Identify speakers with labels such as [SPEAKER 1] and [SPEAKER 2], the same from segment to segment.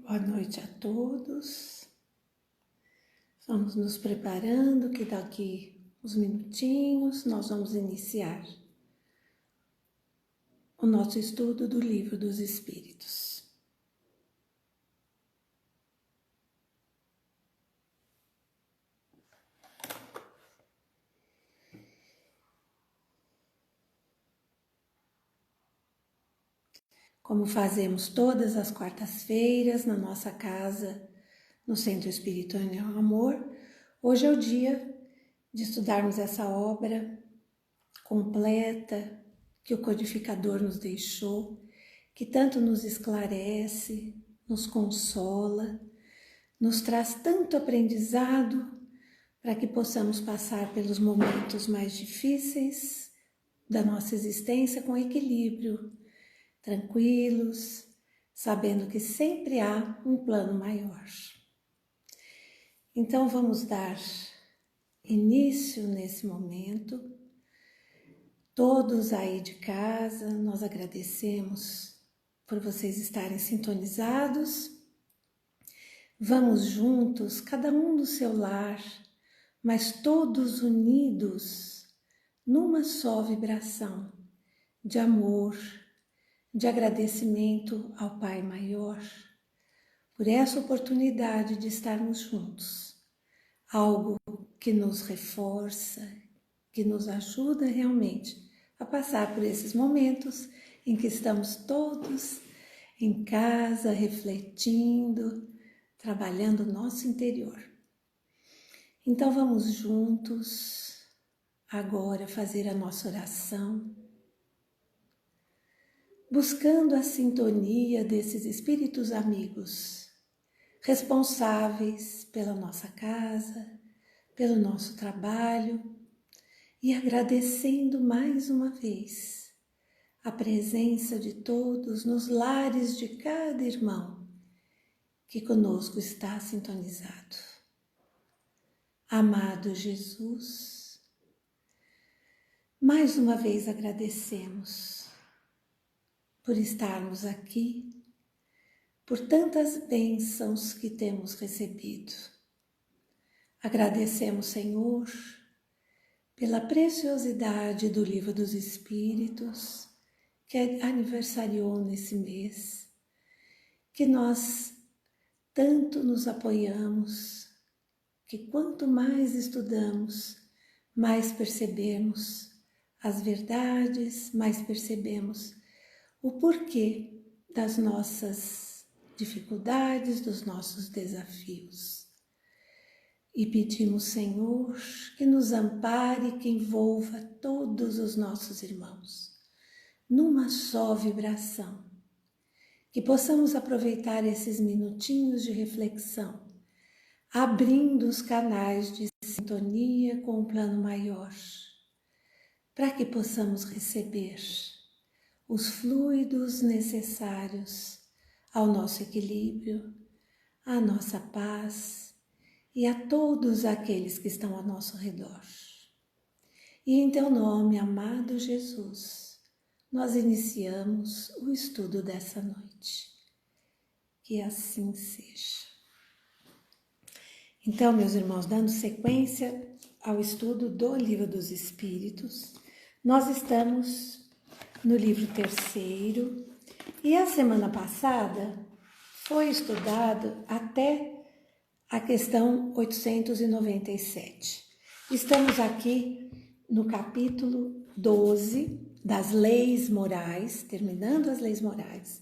[SPEAKER 1] Boa noite a todos. Vamos nos preparando que daqui uns minutinhos nós vamos iniciar o nosso estudo do Livro dos Espíritos. Como fazemos todas as quartas-feiras na nossa casa, no Centro Espírita União Amor, hoje é o dia de estudarmos essa obra completa que o codificador nos deixou, que tanto nos esclarece, nos consola, nos traz tanto aprendizado para que possamos passar pelos momentos mais difíceis da nossa existência com equilíbrio, tranquilos, sabendo que sempre há um plano maior. Então vamos dar início nesse momento. Todos aí de casa, nós agradecemos por vocês estarem sintonizados. Vamos juntos, cada um no seu lar, mas todos unidos numa só vibração de amor, de agradecimento ao Pai Maior por essa oportunidade de estarmos juntos. Algo que nos reforça, que nos ajuda realmente a passar por esses momentos em que estamos todos em casa, refletindo, trabalhando o nosso interior. Então vamos juntos agora fazer a nossa oração, buscando a sintonia desses espíritos amigos, responsáveis pela nossa casa, pelo nosso trabalho, e agradecendo mais uma vez a presença de todos nos lares de cada irmão que conosco está sintonizado. Amado Jesus, mais uma vez agradecemos por estarmos aqui, por tantas bênçãos que temos recebido. Agradecemos, Senhor, pela preciosidade do Livro dos Espíritos, que aniversariou nesse mês, que nós tanto nos apoiamos, que quanto mais estudamos, mais percebemos as verdades, mais percebemos o porquê das nossas dificuldades, dos nossos desafios. E pedimos, Senhor, que nos ampare, que envolva todos os nossos irmãos numa só vibração, que possamos aproveitar esses minutinhos de reflexão, abrindo os canais de sintonia com o plano maior, para que possamos receber os fluidos necessários ao nosso equilíbrio, à nossa paz e a todos aqueles que estão ao nosso redor. E em teu nome, amado Jesus, nós iniciamos o estudo dessa noite. Que assim seja. Então, meus irmãos, dando sequência ao estudo do Livro dos Espíritos, nós estamos no livro 3º e a semana passada foi estudado até a questão 897. Estamos aqui no capítulo 12 das leis morais, terminando as leis morais.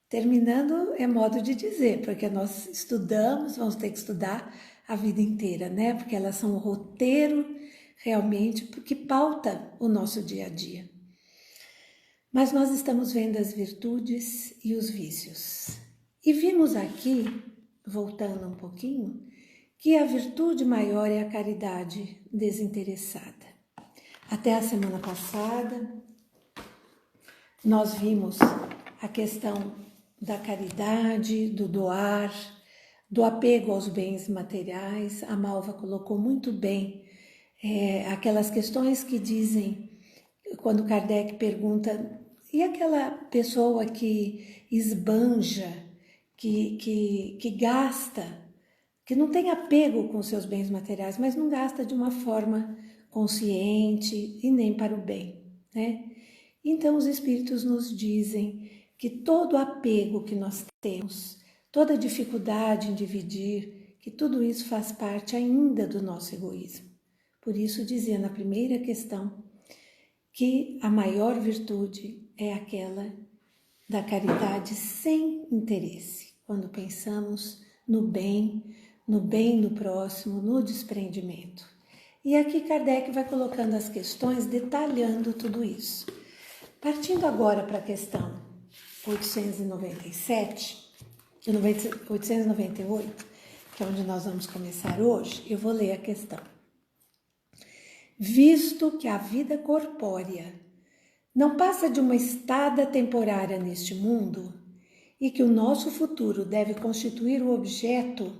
[SPEAKER 1] Terminando é modo de dizer, porque nós estudamos, vamos ter que estudar a vida inteira, né? Porque elas são o roteiro realmente que pauta o nosso dia a dia. Mas nós estamos vendo as virtudes e os vícios. E vimos aqui, voltando um pouquinho, que a virtude maior é a caridade desinteressada. Até a semana passada, nós vimos a questão da caridade, do doar, do apego aos bens materiais. A Malva colocou muito bem aquelas questões que dizem, quando Kardec pergunta, e aquela pessoa que esbanja, que gasta, que não tem apego com seus bens materiais, mas não gasta de uma forma consciente e nem para o bem, né? Então os espíritos nos dizem que todo apego que nós temos, toda dificuldade em dividir, que tudo isso faz parte ainda do nosso egoísmo. Por isso dizia na primeira questão que a maior virtude é aquela da caridade sem interesse, quando pensamos no bem do próximo, no desprendimento. E aqui Kardec vai colocando as questões, detalhando tudo isso. Partindo agora para a questão 897, 898, que é onde nós vamos começar hoje, eu vou ler a questão. Visto que a vida corpórea não passa de uma estada temporária neste mundo e que o nosso futuro deve constituir o objeto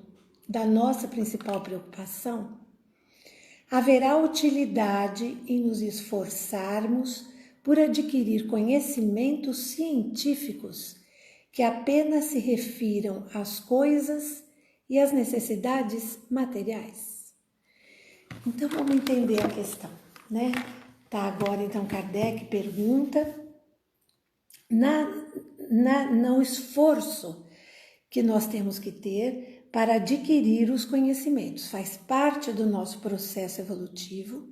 [SPEAKER 1] da nossa principal preocupação, haverá utilidade em nos esforçarmos por adquirir conhecimentos científicos que apenas se refiram às coisas e às necessidades materiais. Então vamos entender a questão, né? Tá, agora então Kardec pergunta no esforço que nós temos que ter para adquirir os conhecimentos. Faz parte do nosso processo evolutivo.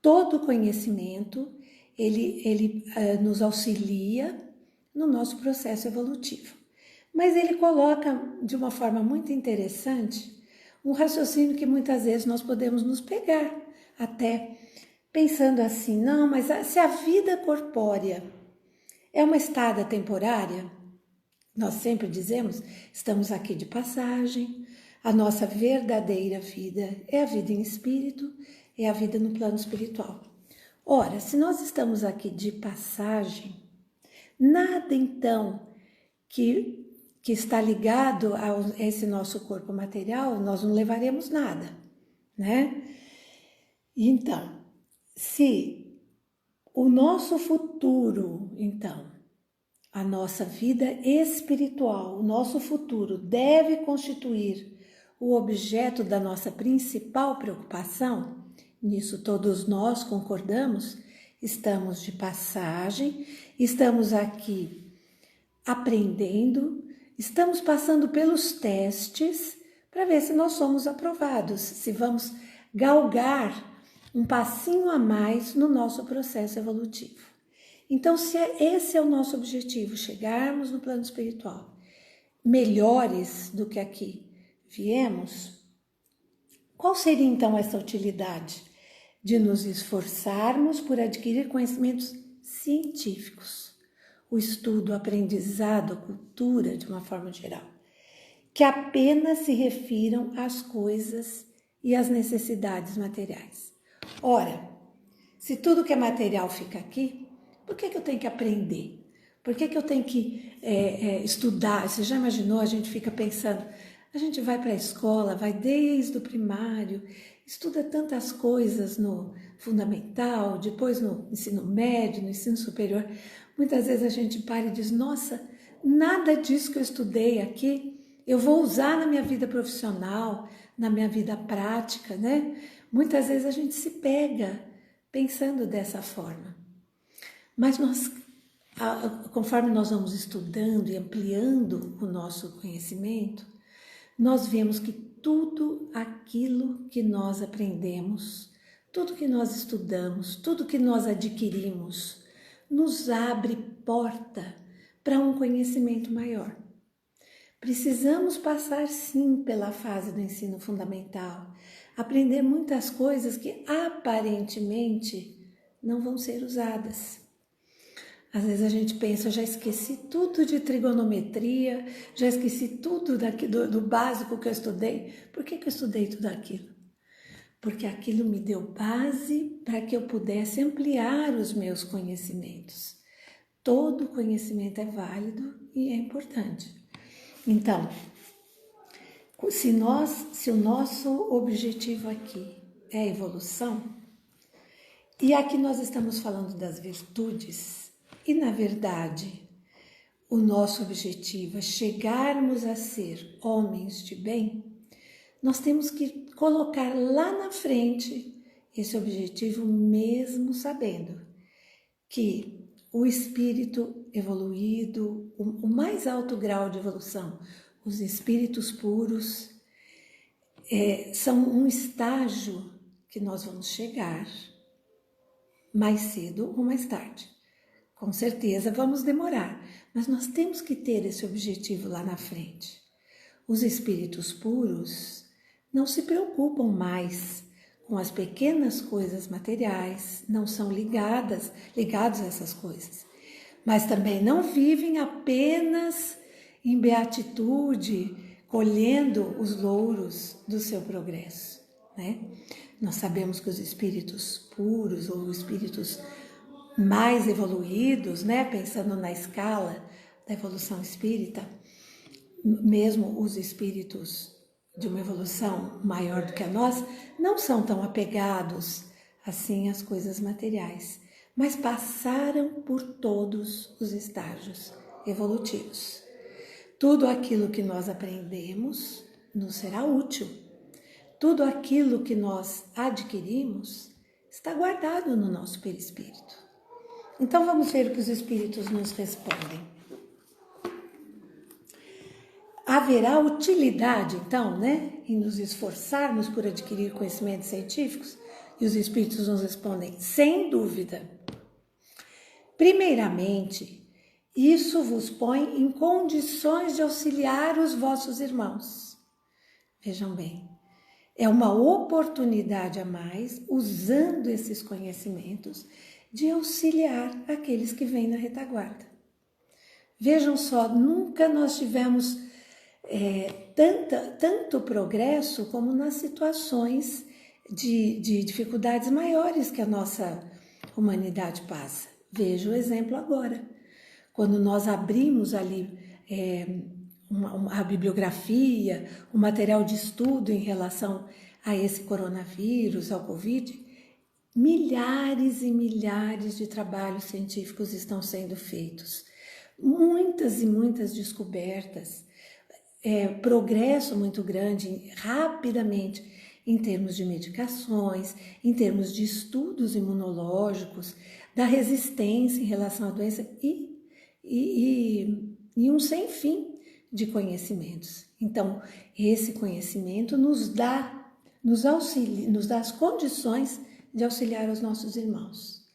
[SPEAKER 1] Todo conhecimento, ele nos auxilia no nosso processo evolutivo. Mas ele coloca de uma forma muito interessante um raciocínio que muitas vezes nós podemos nos pegar até pensando assim, não, mas se a vida corpórea é uma estada temporária, nós sempre dizemos, estamos aqui de passagem, a nossa verdadeira vida é a vida em espírito, é a vida no plano espiritual. Ora, se nós estamos aqui de passagem, nada então que está ligado a esse nosso corpo material, nós não levaremos nada, né? Então, se o nosso futuro, então, a nossa vida espiritual, o nosso futuro deve constituir o objeto da nossa principal preocupação, nisso todos nós concordamos, estamos de passagem, estamos aqui aprendendo, estamos passando pelos testes para ver se nós somos aprovados, se vamos galgar um passinho a mais no nosso processo evolutivo. Então, se esse é o nosso objetivo, chegarmos no plano espiritual melhores do que aqui viemos, qual seria então essa utilidade? De nos esforçarmos por adquirir conhecimentos científicos, o estudo, o aprendizado, a cultura de uma forma geral, que apenas se refiram às coisas e às necessidades materiais. Ora, se tudo que é material fica aqui, por que eu tenho que aprender? Por que eu tenho que estudar? Você já imaginou? A gente fica pensando, a gente vai para a escola, vai desde o primário, estuda tantas coisas no fundamental, depois no ensino médio, no ensino superior. Muitas vezes a gente para e diz, nossa, nada disso que eu estudei aqui eu vou usar na minha vida profissional, na minha vida prática, né? Muitas vezes a gente se pega pensando dessa forma. Mas conforme nós vamos estudando e ampliando o nosso conhecimento, nós vemos que tudo aquilo que nós aprendemos, tudo que nós estudamos, tudo que nós adquirimos, nos abre porta para um conhecimento maior. Precisamos passar sim pela fase do ensino fundamental, aprender muitas coisas que aparentemente não vão ser usadas. Às vezes a gente pensa, já esqueci tudo de trigonometria, já esqueci tudo do básico que eu estudei. Por que eu estudei tudo aquilo? Porque aquilo me deu base para que eu pudesse ampliar os meus conhecimentos. Todo conhecimento é válido e é importante. Então, se o nosso objetivo aqui é a evolução, e aqui nós estamos falando das virtudes, e na verdade, o nosso objetivo é chegarmos a ser homens de bem, nós temos que colocar lá na frente esse objetivo, mesmo sabendo que o espírito evoluído, o mais alto grau de evolução, os espíritos puros, são um estágio que nós vamos chegar mais cedo ou mais tarde. Com certeza vamos demorar, mas nós temos que ter esse objetivo lá na frente. Os espíritos puros não se preocupam mais com as pequenas coisas materiais, não são ligados a essas coisas, mas também não vivem apenas em beatitude, colhendo os louros do seu progresso, né? Nós sabemos que os espíritos puros ou espíritos mais evoluídos, né, pensando na escala da evolução espírita, mesmo os espíritos de uma evolução maior do que a nossa, não são tão apegados assim às coisas materiais, mas passaram por todos os estágios evolutivos. Tudo aquilo que nós aprendemos nos será útil. Tudo aquilo que nós adquirimos está guardado no nosso perispírito. Então vamos ver o que os espíritos nos respondem. Haverá utilidade, então, né, em nos esforçarmos por adquirir conhecimentos científicos? E os espíritos nos respondem, sem dúvida. Primeiramente, isso vos põe em condições de auxiliar os vossos irmãos. Vejam bem, é uma oportunidade a mais, usando esses conhecimentos, de auxiliar aqueles que vêm na retaguarda. Vejam só, nunca nós tivemos tanto progresso como nas situações de dificuldades maiores que a nossa humanidade passa. Veja o exemplo agora. Quando nós abrimos ali a bibliografia, o material de estudo em relação a esse coronavírus, ao Covid, milhares e milhares de trabalhos científicos estão sendo feitos. Muitas e muitas descobertas, progresso muito grande, rapidamente, em termos de medicações, em termos de estudos imunológicos, da resistência em relação à doença e um sem fim de conhecimentos. Então, esse conhecimento nos dá as condições de auxiliar os nossos irmãos.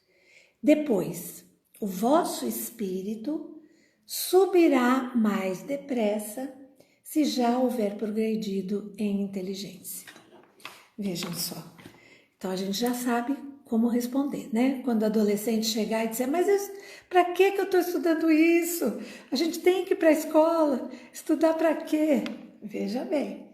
[SPEAKER 1] Depois, o vosso espírito subirá mais depressa se já houver progredido em inteligência. Vejam só. Então, a gente já sabe como responder, né? Quando o adolescente chegar e dizer, mas para que eu estou estudando isso? A gente tem que ir para a escola. Estudar para quê? Veja bem.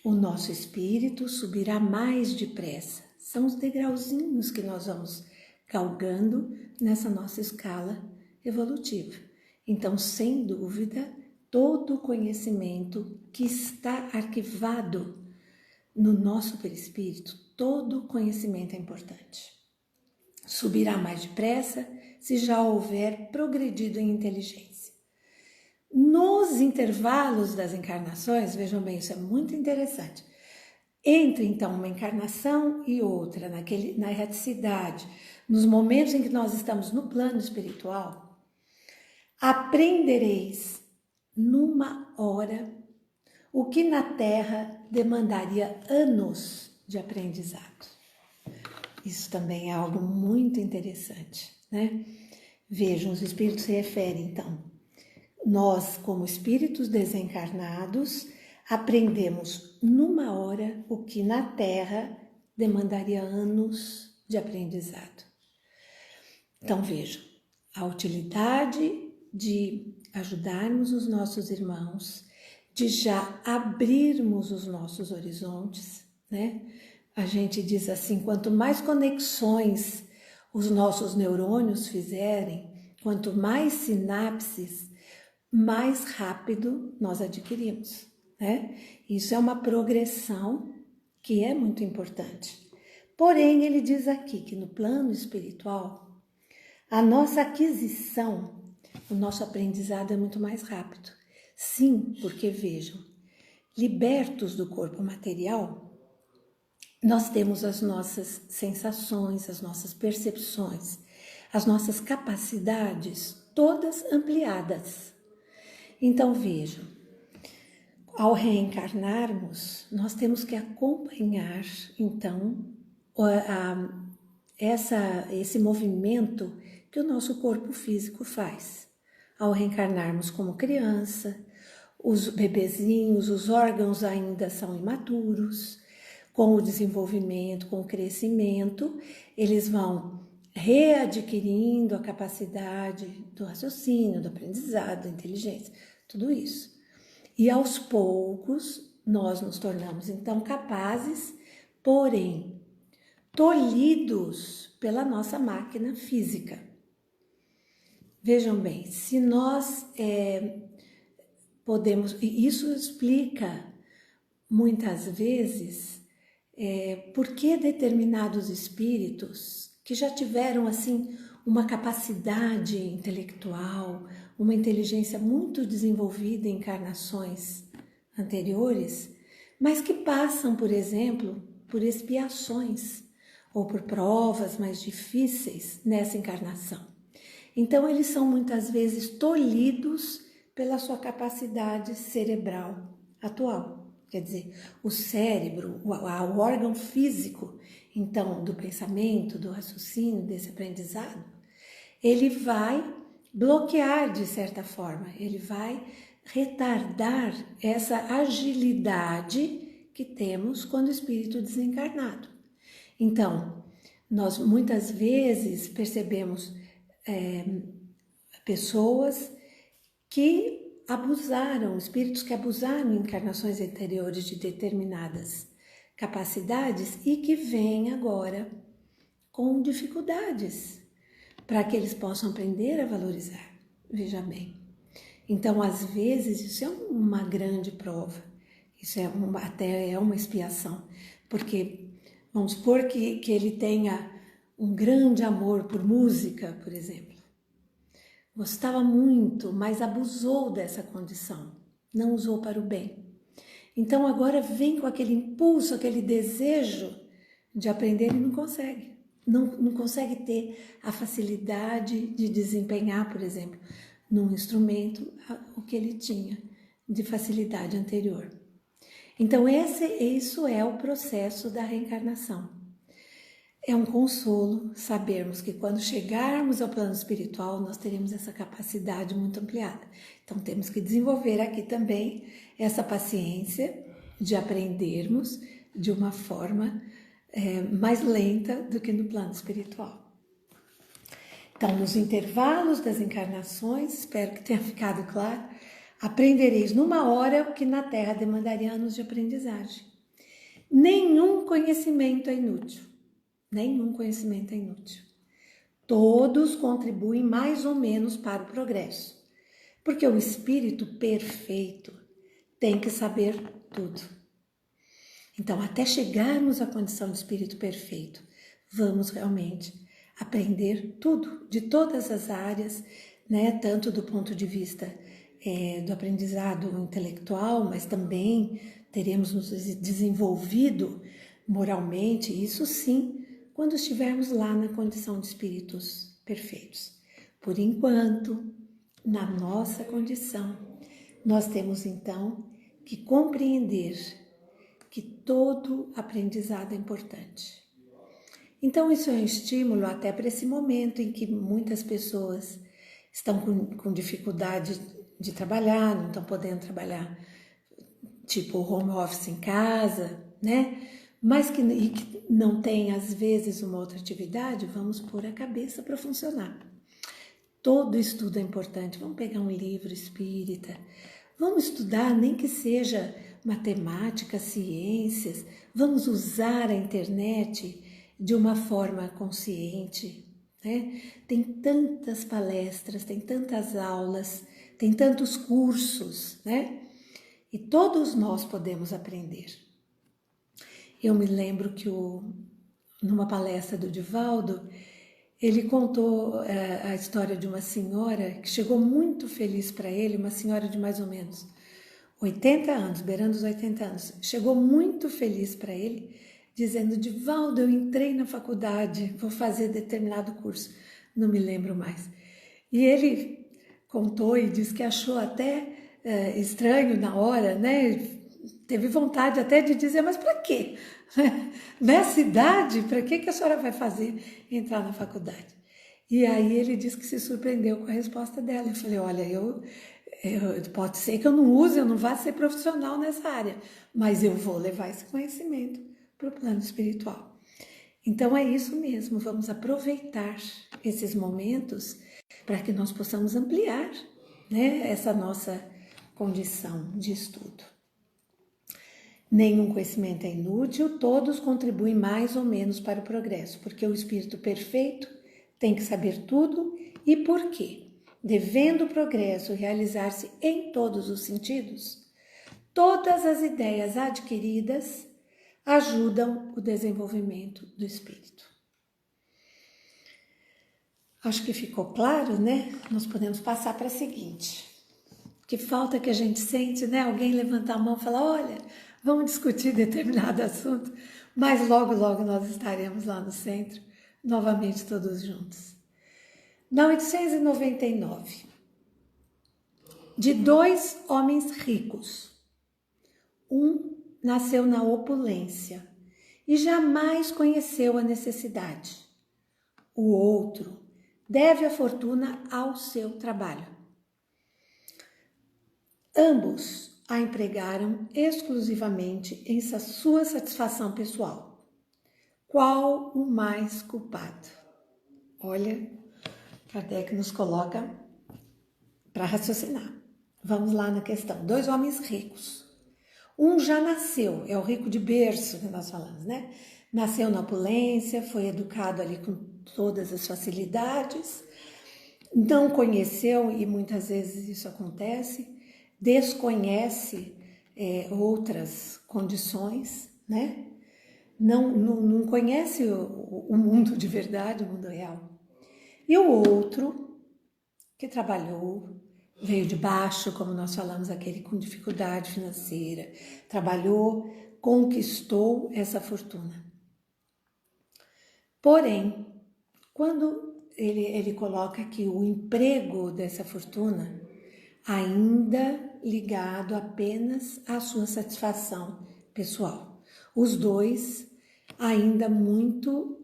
[SPEAKER 1] O nosso espírito subirá mais depressa. São os degrauzinhos que nós vamos galgando nessa nossa escala evolutiva. Então, sem dúvida, todo o conhecimento que está arquivado no nosso perispírito, todo o conhecimento é importante. Subirá mais depressa se já houver progredido em inteligência. Nos intervalos das encarnações, vejam bem, isso é muito interessante. Entre, então, uma encarnação e outra, na erraticidade, nos momentos em que nós estamos no plano espiritual, aprendereis numa hora o que na Terra demandaria anos de aprendizado. Isso também é algo muito interessante, né? Vejam, os espíritos se referem, então, nós, como espíritos desencarnados, aprendemos numa hora o que na Terra demandaria anos de aprendizado. Então vejam, a utilidade de ajudarmos os nossos irmãos, de já abrirmos os nossos horizontes, né? A gente diz assim, quanto mais conexões os nossos neurônios fizerem, quanto mais sinapses, mais rápido nós adquirimos, né? Isso é uma progressão que é muito importante. Porém, ele diz aqui que no plano espiritual, a nossa aquisição o nosso aprendizado é muito mais rápido. Sim, porque vejam, libertos do corpo material, nós temos as nossas sensações, as nossas percepções, as nossas capacidades todas ampliadas. Então vejam, ao reencarnarmos, nós temos que acompanhar, então, esse movimento que o nosso corpo físico faz. Ao reencarnarmos como criança, os bebezinhos, os órgãos ainda são imaturos, com o desenvolvimento, com o crescimento, eles vão readquirindo a capacidade do raciocínio, do aprendizado, da inteligência, tudo isso. E aos poucos, nós nos tornamos então capazes, porém, tolhidos pela nossa máquina física. Vejam bem, se nós podemos, e isso explica muitas vezes por que determinados espíritos que já tiveram assim uma capacidade intelectual, uma inteligência muito desenvolvida em encarnações anteriores, mas que passam, por exemplo, por expiações ou por provas mais difíceis nessa encarnação. Então, eles são muitas vezes tolhidos pela sua capacidade cerebral atual. Quer dizer, o cérebro, o órgão físico, então, do pensamento, do raciocínio, desse aprendizado, ele vai bloquear de certa forma, ele vai retardar essa agilidade que temos quando o espírito desencarnado. Então, nós muitas vezes percebemos pessoas que abusaram, espíritos que abusaram em encarnações anteriores de determinadas capacidades e que vêm agora com dificuldades para que eles possam aprender a valorizar. Veja bem. Então, às vezes, isso é uma grande prova, isso até é uma expiação, porque vamos supor que ele tenha um grande amor por música, por exemplo. Gostava muito, mas abusou dessa condição, não usou para o bem. Então agora vem com aquele impulso, aquele desejo de aprender e não consegue. Não consegue ter a facilidade de desempenhar, por exemplo, num instrumento o que ele tinha de facilidade anterior. Então isso é o processo da reencarnação. É um consolo sabermos que quando chegarmos ao plano espiritual, nós teremos essa capacidade muito ampliada. Então, temos que desenvolver aqui também essa paciência de aprendermos de uma forma mais lenta do que no plano espiritual. Então, nos intervalos das encarnações, espero que tenha ficado claro, aprendereis numa hora o que na Terra demandaria anos de aprendizagem. Nenhum conhecimento é inútil. Nenhum conhecimento é inútil. Todos contribuem mais ou menos para o progresso, porque o espírito perfeito tem que saber tudo. Então, até chegarmos à condição de espírito perfeito, vamos realmente aprender tudo, de todas as áreas, né? Tanto do ponto de vista do aprendizado intelectual, mas também teremos nos desenvolvido moralmente, isso sim, quando estivermos lá na condição de espíritos perfeitos. Por enquanto, na nossa condição, nós temos então que compreender que todo aprendizado é importante. Então, isso é um estímulo até para esse momento em que muitas pessoas estão com dificuldade de trabalhar, não estão podendo trabalhar tipo home office em casa, né? Mas que não tem, às vezes, uma outra atividade, vamos pôr a cabeça para funcionar. Todo estudo é importante. Vamos pegar um livro espírita, vamos estudar, nem que seja matemática, ciências, vamos usar a internet de uma forma consciente, né? Tem tantas palestras, tem tantas aulas, tem tantos cursos, né? E todos nós podemos aprender. Eu me lembro que numa palestra do Divaldo, Ele contou a história de uma senhora que chegou muito feliz para ele, uma senhora de mais ou menos 80 anos, beirando os 80 anos. Chegou muito feliz para ele, dizendo: Divaldo, eu entrei na faculdade, vou fazer determinado curso, não me lembro mais. E ele contou e disse que achou até estranho na hora, né? Teve vontade até de dizer: mas para quê? Nessa idade, para que a senhora vai fazer entrar na faculdade? E aí ele disse que se surpreendeu com a resposta dela. Eu falei: olha, pode ser que eu não use, eu não vá ser profissional nessa área, mas eu vou levar esse conhecimento para o plano espiritual. Então é isso mesmo, vamos aproveitar esses momentos para que nós possamos ampliar, né, essa nossa condição de estudo. Nenhum conhecimento é inútil, todos contribuem mais ou menos para o progresso, porque o espírito perfeito tem que saber tudo e por quê. Devendo o progresso realizar-se em todos os sentidos, todas as ideias adquiridas ajudam o desenvolvimento do espírito. Acho que ficou claro, né? Nós podemos passar para a seguinte. Que falta que a gente sente, né? Alguém levantar a mão e falar: olha, vamos discutir determinado assunto, mas logo, logo nós estaremos lá no centro, novamente todos juntos. Na 899, de 2 homens ricos, um nasceu na opulência e jamais conheceu a necessidade. O outro deve a fortuna ao seu trabalho. Ambos a empregaram exclusivamente em sua satisfação pessoal. Qual o mais culpado? Olha, Kardec nos coloca para raciocinar. Vamos lá na questão. 2 homens ricos. Um já nasceu, é o rico de berço que nós falamos, né? Nasceu na opulência, foi educado ali com todas as facilidades, não conheceu, e muitas vezes isso acontece, desconhece outras condições, né? Não conhece o mundo de verdade, o mundo real. E o outro, que trabalhou, veio de baixo, como nós falamos, aquele com dificuldade financeira, trabalhou, conquistou essa fortuna. Porém, quando ele coloca aqui o emprego dessa fortuna, ainda ligado apenas à sua satisfação pessoal. Os dois ainda muito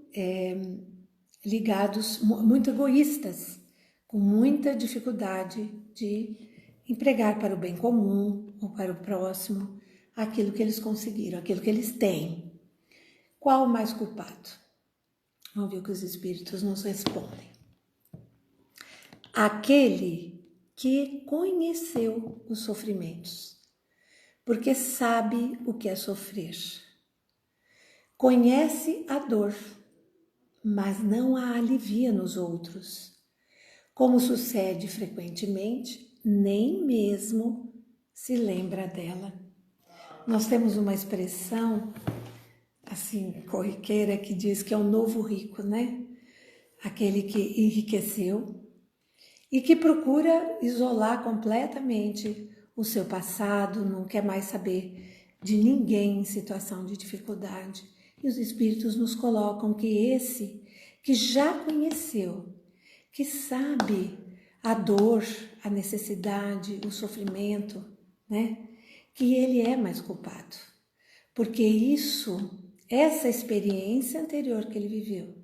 [SPEAKER 1] ligados, muito egoístas, com muita dificuldade de empregar para o bem comum ou para o próximo aquilo que eles conseguiram, aquilo que eles têm. Qual o mais culpado? Vamos ver o que os espíritos nos respondem. Aquele que conheceu os sofrimentos, porque sabe o que é sofrer. Conhece a dor, mas não a alivia nos outros. Como sucede frequentemente, nem mesmo se lembra dela. Nós temos uma expressão, assim, corriqueira, que diz que é o novo rico, né? Aquele que enriqueceu e que procura isolar completamente o seu passado, não quer mais saber de ninguém em situação de dificuldade. E os espíritos nos colocam que esse que já conheceu, que sabe a dor, a necessidade, o sofrimento, né? Que ele é mais culpado. Porque essa experiência anterior que ele viveu,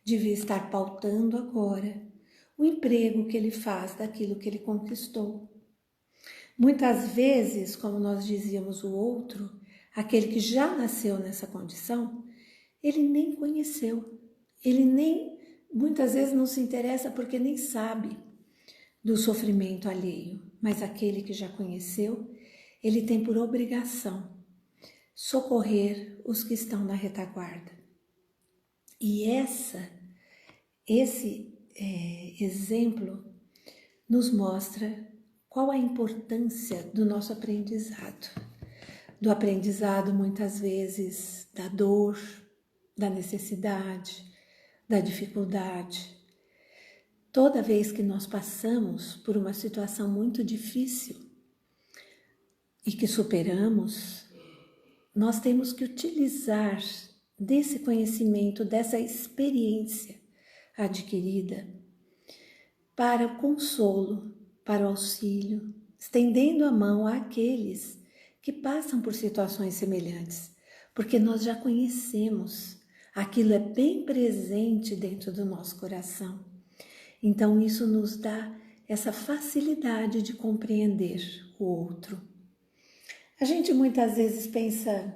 [SPEAKER 1] devia estar pautando agora o emprego que ele faz daquilo que ele conquistou. Muitas vezes, como nós dizíamos, o outro, aquele que já nasceu nessa condição, ele nem conheceu, ele nem, muitas vezes não se interessa porque nem sabe do sofrimento alheio, mas aquele que já conheceu, ele tem por obrigação socorrer os que estão na retaguarda. E esse exemplo nos mostra qual a importância do nosso aprendizado. Do aprendizado, muitas vezes, da dor, da necessidade, da dificuldade. Toda vez que nós passamos por uma situação muito difícil e que superamos, nós temos que utilizar desse conhecimento, dessa experiência adquirida para o consolo, para o auxílio, estendendo a mão àqueles que passam por situações semelhantes, porque nós já conhecemos, aquilo é bem presente dentro do nosso coração. Então isso nos dá essa facilidade de compreender o outro. A gente muitas vezes pensa,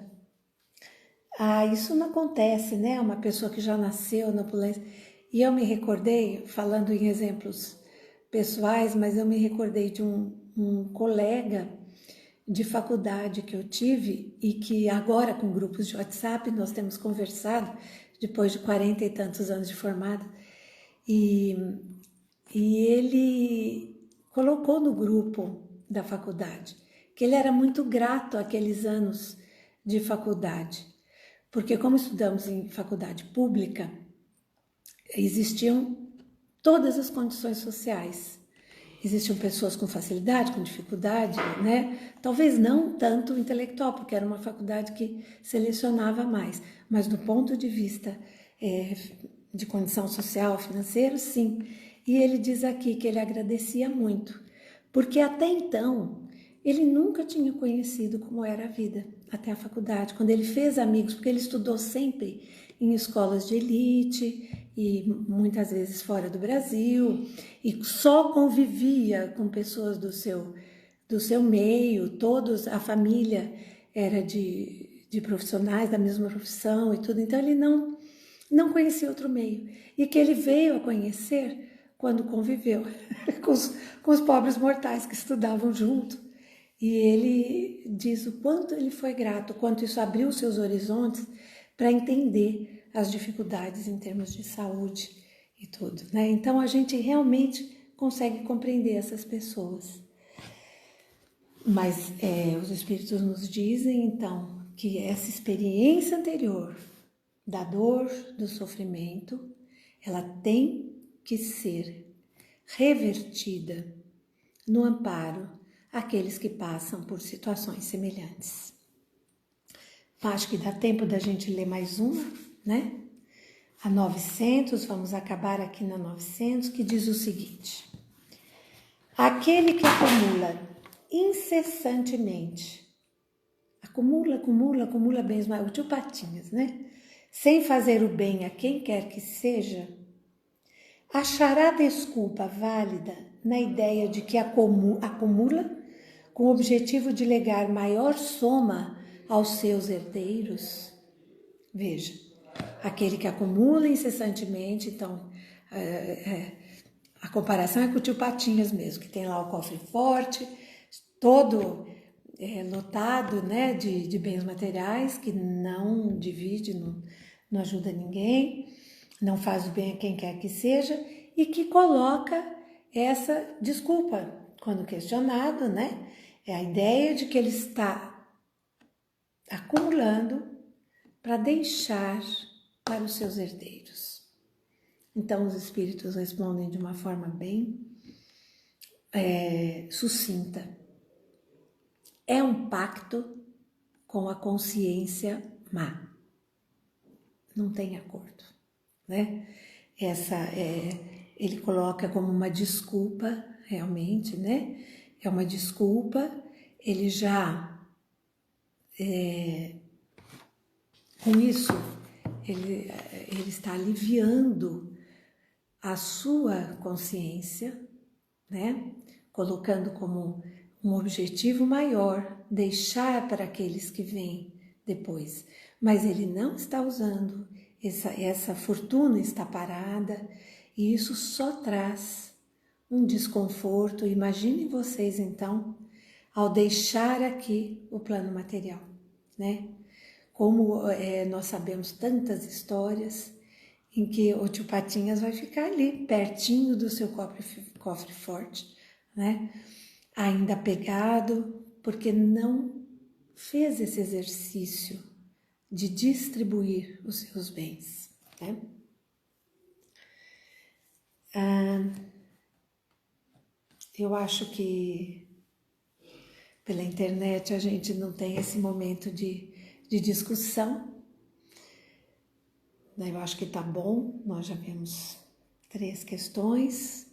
[SPEAKER 1] isso não acontece, né? Uma pessoa que já nasceu na opulência. E eu me recordei, falando em exemplos pessoais, mas eu me recordei de um colega de faculdade que eu tive e que agora com grupos de WhatsApp nós temos conversado, depois de 40 e tantos anos de formado, e ele colocou no grupo da faculdade que ele era muito grato àqueles anos de faculdade, porque como estudamos em faculdade pública, existiam todas as condições sociais. Existiam pessoas com facilidade, com dificuldade, né? Talvez não tanto intelectual, porque era uma faculdade que selecionava mais, mas do ponto de vista de condição social, financeira, sim. E ele diz aqui que ele agradecia muito, porque até então ele nunca tinha conhecido como era a vida, até a faculdade, quando ele fez amigos, porque ele estudou sempre em escolas de elite e muitas vezes fora do Brasil, e só convivia com pessoas do seu meio, todos, a família era de profissionais da mesma profissão e tudo, então ele não conhecia outro meio, e que ele veio a conhecer quando conviveu com os pobres mortais que estudavam junto. E ele diz o quanto ele foi grato, o quanto isso abriu seus horizontes para entender as dificuldades em termos de saúde e tudo, né? Então a gente realmente consegue compreender essas pessoas. Mas os espíritos nos dizem então que essa experiência anterior da dor, do sofrimento, ela tem que ser revertida no amparo àqueles que passam por situações semelhantes. Acho que dá tempo da gente ler mais uma, né? A 900, vamos acabar aqui na 900, que diz o seguinte: aquele que acumula incessantemente, acumula bens, o tio Patinhas, né? Sem fazer o bem a quem quer que seja, achará desculpa válida na ideia de que acumula com o objetivo de legar maior soma aos seus herdeiros? Veja, aquele que acumula incessantemente, então a comparação é com o tio Patinhas mesmo, que tem lá o cofre forte, todo lotado, né, de bens materiais, que não divide, não ajuda ninguém, não faz o bem a quem quer que seja, e que coloca essa desculpa quando questionado, né? É a ideia de que ele está acumulando para deixar para os seus herdeiros. Então os espíritos respondem de uma forma bem sucinta. É um pacto com a consciência má. Não tem acordo, né? Ele coloca como uma desculpa, realmente, né? É uma desculpa, ele já, com isso, ele está aliviando a sua consciência, né? Colocando como um objetivo maior, deixar para aqueles que vêm depois. Mas ele não está usando, essa fortuna está parada, e isso só traz um desconforto. Imaginem vocês, então, ao deixar aqui o plano material, né? Como nós sabemos tantas histórias em que o tio Patinhas vai ficar ali, pertinho do seu cofre forte, né? Ainda apegado, porque não fez esse exercício de distribuir os seus bens, né? Eu acho que pela internet a gente não tem esse momento de discussão, né? Eu acho que tá bom, nós já vimos 3 questões,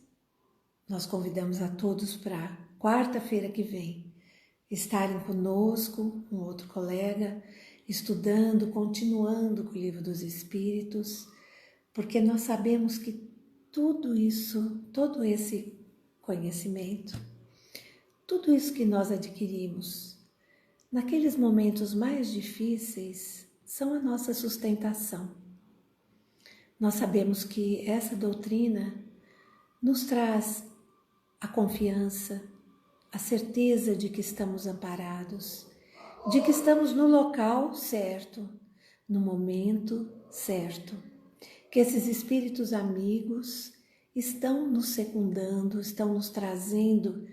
[SPEAKER 1] nós convidamos a todos para quarta-feira que vem estarem conosco, um outro colega, estudando, continuando com o Livro dos Espíritos, porque nós sabemos que tudo isso, todo esse conhecimento, tudo isso que nós adquirimos, naqueles momentos mais difíceis, são a nossa sustentação. Nós sabemos que essa doutrina nos traz a confiança, a certeza de que estamos amparados, de que estamos no local certo, no momento certo, que esses espíritos amigos estão nos secundando, estão nos trazendo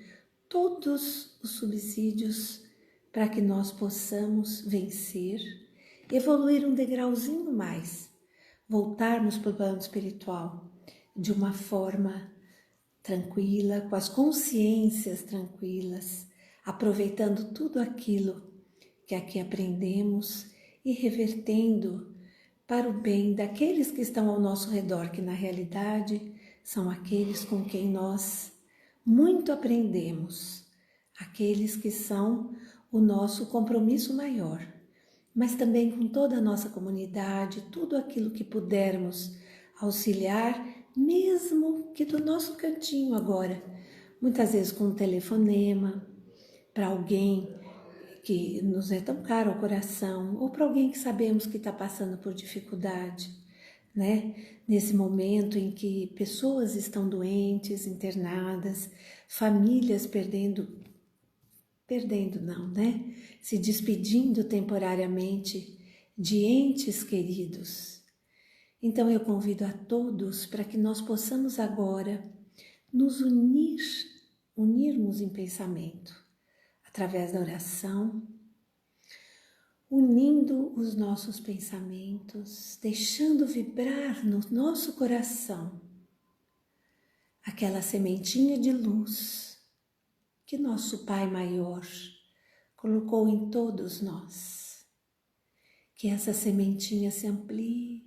[SPEAKER 1] todos os subsídios para que nós possamos vencer, evoluir um degrauzinho mais, voltarmos para o plano espiritual de uma forma tranquila, com as consciências tranquilas, aproveitando tudo aquilo que aqui aprendemos e revertendo para o bem daqueles que estão ao nosso redor, que na realidade são aqueles com quem nós muito aprendemos, aqueles que são o nosso compromisso maior, mas também com toda a nossa comunidade, tudo aquilo que pudermos auxiliar, mesmo que do nosso cantinho agora, muitas vezes com um telefonema para alguém que nos é tão caro ao coração, ou para alguém que sabemos que está passando por dificuldade, né? Nesse momento em que pessoas estão doentes, internadas, famílias perdendo não, né? Se despedindo temporariamente de entes queridos. Então eu convido a todos para que nós possamos agora nos unirmos em pensamento, através da oração, unindo os nossos pensamentos, deixando vibrar no nosso coração aquela sementinha de luz que nosso Pai Maior colocou em todos nós. Que essa sementinha se amplie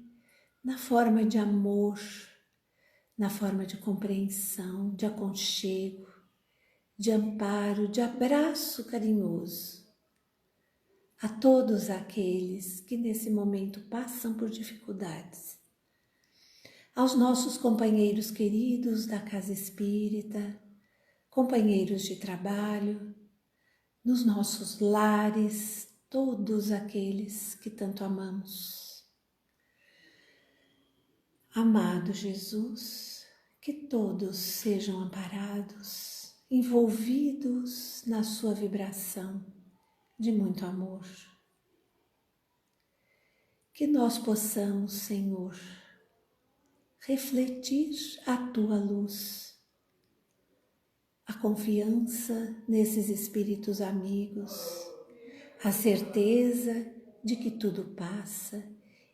[SPEAKER 1] na forma de amor, na forma de compreensão, de aconchego, de amparo, de abraço carinhoso a todos aqueles que nesse momento passam por dificuldades. Aos nossos companheiros queridos da casa espírita, companheiros de trabalho, nos nossos lares, todos aqueles que tanto amamos. Amado Jesus, que todos sejam amparados, envolvidos na sua vibração de muito amor. Que nós possamos, Senhor, refletir a Tua luz, a confiança nesses espíritos amigos, a certeza de que tudo passa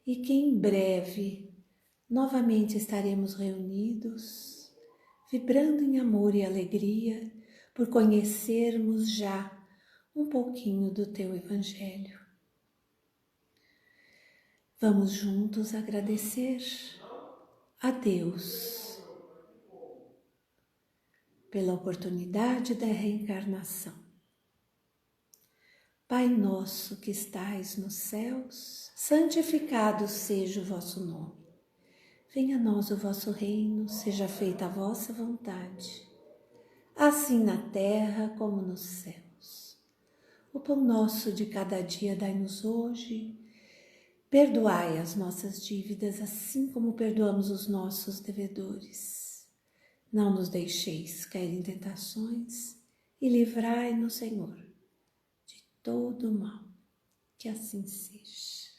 [SPEAKER 1] e que em breve novamente estaremos reunidos, vibrando em amor e alegria por conhecermos já um pouquinho do Teu Evangelho. Vamos juntos agradecer a Deus pela oportunidade da reencarnação. Pai nosso que estais nos céus, santificado seja o vosso nome. Venha a nós o vosso reino, seja feita a vossa vontade, assim na terra como nos céus. O pão nosso de cada dia dai-nos hoje. Perdoai as nossas dívidas, assim como perdoamos os nossos devedores. Não nos deixeis cair em tentações e livrai-nos, Senhor, de todo o mal. Que assim seja.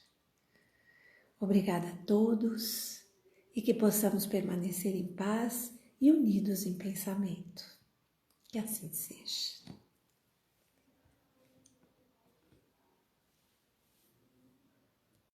[SPEAKER 1] Obrigada a todos e que possamos permanecer em paz e unidos em pensamento. Que assim seja.